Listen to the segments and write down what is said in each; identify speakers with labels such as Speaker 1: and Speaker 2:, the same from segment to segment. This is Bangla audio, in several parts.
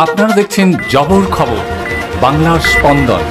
Speaker 1: আপনারা দেখছেন জবর খবর, বাংলার স্পন্দন।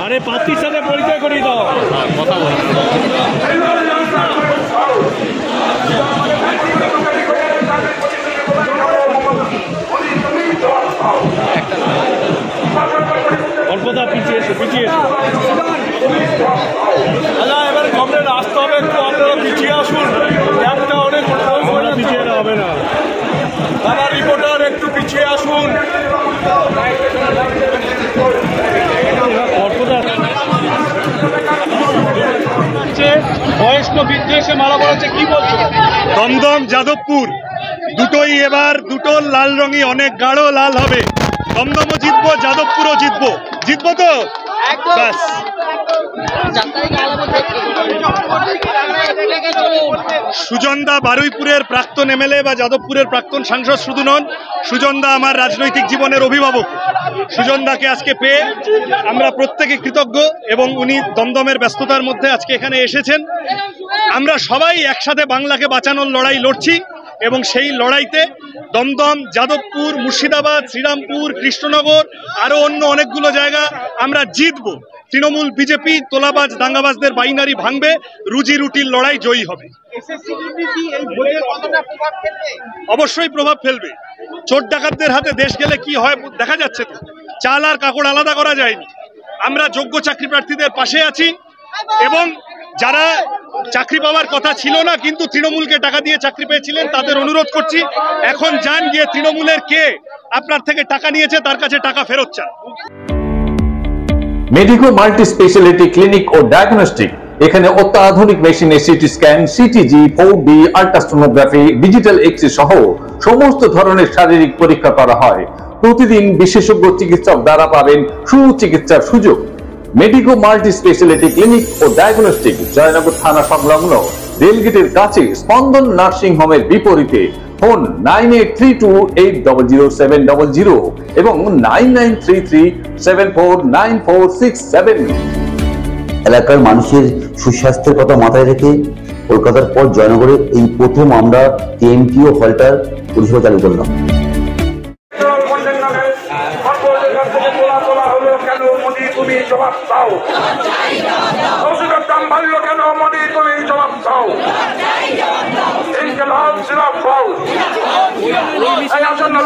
Speaker 2: আরে পাত্রীর সাথে পরিচয় করিয়ে দাও, কথা বল। অল্পদা পিছিয়ে এসো, পিছিয়ে এসো। আচ্ছা, এবার কমপ্লেন আসতে হবে, একটু আপনারা পিছিয়ে আসুন। একটা অনেক পিছিয়ে হবে না, দাদা রিপোর্টার একটু পিছিয়ে আসুন। বয়স্ক বিদ্বেষে মারা পড়েছে, কি বলছো?
Speaker 3: দমদম যাদবপুর দুটোই এবার দুটো লাল রঙই অনেক গাঢ় লাল হবে। দমদমও জিতবো, যাদবপুরও জিতবো। জিতবো তো ব্যাস। সুজনদা বারুইপুরের প্রাক্তন এমএলএ বা যাদবপুরের প্রাক্তন সাংসদ শুধু নন, সুজনদা আমার রাজনৈতিক জীবনের অভিভাবক। সুজনদাকে আজকে পেয়ে আমরা প্রত্যেকে কৃতজ্ঞ এবং উনি দমদমের ব্যস্ততার মধ্যে আজকে এখানে এসেছেন। আমরা সবাই একসাথে বাংলাকে বাঁচানোর লড়াই লড়ছি এবং সেই লড়াইতে দমদম, যাদবপুর, মুর্শিদাবাদ, শ্রীরামপুর, কৃষ্ণনগর আরো অন্য অনেকগুলো জায়গা আমরা জিতবো। তৃণমূল বিজেপি তোলাবাজ দাঙ্গাবাজদের বাইনারি ভাঙবে, রুজি রুটির লড়াই জয়ী হবে। অবশ্যই প্রভাব ফেলবে। চোর ডাকাতদের হাতে দেশ গেলে কি হয় দেখা যাচ্ছে তো। চাল আর কাকড় আলাদা করা যায়নি। আমরা যোগ্য চাকরি প্রার্থীদের পাশে আছি এবং যারা চাকরি পাওয়ার কথা ছিল না কিন্তু তৃণমূলকে টাকা দিয়ে চাকরি পেয়েছিলেন তাদের অনুরোধ করছি, এখন যান গিয়ে তৃণমূলের কে আপনার থেকে টাকা নিয়েছে তার কাছে টাকা ফেরত চান।
Speaker 1: মেডিকো মাল্টি স্পেশালিটি ক্লিনিক ও ডায়াগনস্টিক, এখানে অত্যাধুনিক মেশিনে CT scan, CTG, 4D, ultrasonography, digital x-ray সহ সমস্ত ধরনের শারীরিক পরীক্ষা করা হয়। প্রতিদিন বিশেষজ্ঞ চিকিৎসক দ্বারা পাবেন সুচিকিৎসার সুযোগ। মেডিকো মাল্টি স্পেশালিটি ক্লিনিক ও ডায়াগনস্টিক, জয়নগর থানা সংলগ্ন রেলগেটের কাছে, স্পন্দন নার্সিং হোমের বিপরীতে। ফোন 9832800700 এবং 9933749467।
Speaker 4: এলাকার মানুষের সুস্বাস্থ্যের কথা মাথায় রেখে কলকাতার পর জয়নগরে এই প্রথম আমরা কেএমটিও হলটার পরিষেবা চালু করলাম।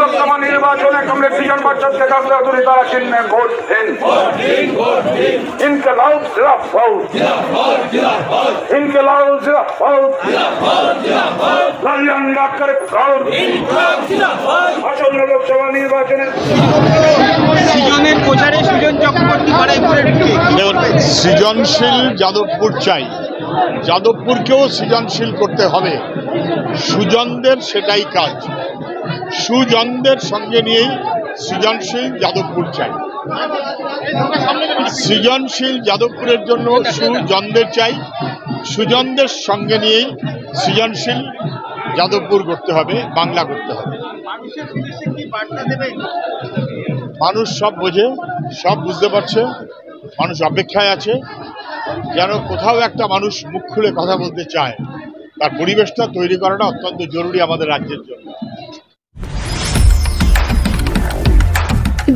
Speaker 5: লোকসভা নির্বাচনে কংগ্রেস সিজন পর্ষদকে তারা চিহ্নে ভোট দেন। ইনকলাব জিন্দাবাদ, ইনকলাব জিন্দাবাদ, কল্যাণ ডাক্তার প্রাউড। আসন্ন লোকসভা নির্বাচনে
Speaker 2: সৃজনের প্রচারে সৃজন চক্রবর্তী
Speaker 6: সৃজনশীল যাদবপুর চাই, যাদবপুরকেও সৃজনশীল করতে হবে। সুজনদের সেটাই কাজ, সুজনদের সঙ্গে নিয়েই সৃজনশীল যাদবপুর চাই। সৃজনশীল যাদবপুরের জন্য সুজনদের চাই, সুজনদের সঙ্গে নিয়েই সৃজনশীল যাদবপুর করতে হবে, বাংলা করতে হবে। মানুষ সব বোঝে, সব বুঝতে পারছে, মানুষ অপেক্ষায় আছে যেন কোথাও একটা মানুষ মুখ খুলে কথা বলতে চায়। তার পরিবেশটা তৈরি করাটা অত্যন্ত জরুরি আমাদের রাজ্যের জন্য।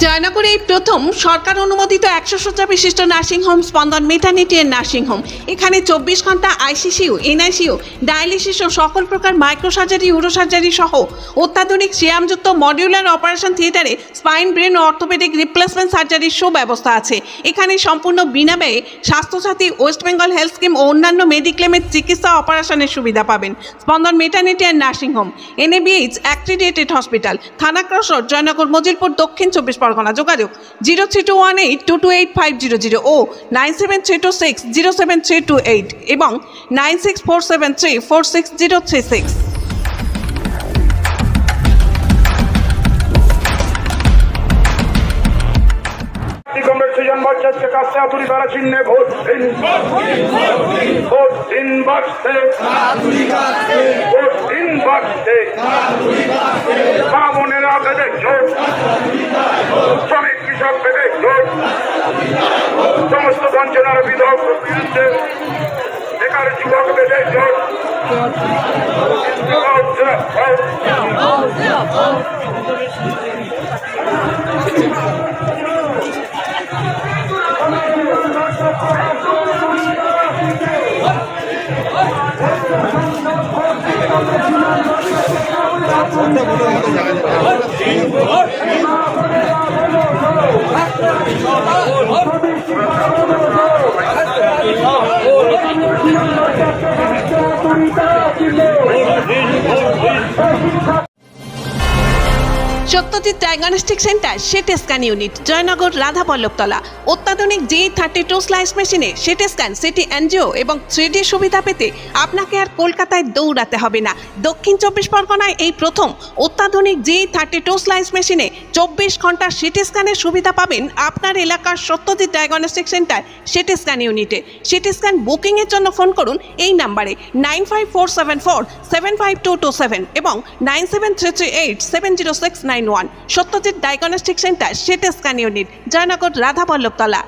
Speaker 7: জয়নগরে এই প্রথম সরকার অনুমোদিত 100 শয্যা বিশিষ্ট নার্সিংহোম স্পন্দন মেটার্নিটি এন্ড নার্সিংহোম। এখানে 24 ঘন্টা আইসিসিউ, এনআইসিউ, ডায়ালিসিস ও সকল প্রকার মাইক্রোসার্জারি, ইউরোসার্জারি সহ অত্যাধুনিক সিয়ামযুক্ত মডিউলার অপারেশন থিয়েটারে স্পাইন, ব্রেন ও অর্থোপেডিক রিপ্লেসমেন্ট সার্জারির সুব্যবস্থা আছে। এখানে সম্পূর্ণ বিনা ব্যয়ে Swasthya Sathi, west Bengal health scheme ও অন্যান্য মেডিক্লেমের চিকিৎসা অপারেশনের সুবিধা পাবেন। Spandan maternity and nursing home, NABH accredited hospital, Thana cross road, Joynagar, Majilpur, Dakshin 24 Pargana. যোগাযোগ 0321822850 ও 9732607328 এবং 9647346036।
Speaker 5: কংগ্রেস সুজন ভট্টাচার্যকে কাছে হাতুড়ি দ্বারা চিহ্নে ভোট দিন, ভোট দিন বাক্সে, ভোট দিন বাক্সে। মা বোনেরা বেঁধে জোট, শ্রমিক কৃষক বেঁধে জোট, সমস্ত বঞ্চনার বিরুদ্ধে বেকার যুবক বেঁধে জোট।
Speaker 7: Satyajit diagnostic centre, CT scan unit, Joynagar, Radhaballavtala. অত্যাধুনিক G32 স্লাইস মেশিনে সিটি স্ক্যান, সিটি এনজিও এবং 3D সুবিধা পেতে আপনাকে আর কলকাতায় দৌড়াতে হবে না। দক্ষিণ 24 পরগনায় এই প্রথম অত্যাধুনিক G32 স্লাইস মেশিনে 24 ঘন্টা সিটি স্ক্যানের সুবিধা পাবেন আপনার এলাকার Satyajit diagnostic centre CT scan ইউনিটে। সিটি স্ক্যান বুকিং এর জন্য ফোন করুন এই নাম্বারে 9547475227 এবং 9733870691। Satyajit diagnostic centre, CT scan unit, Joynagar, Radhaballavtala.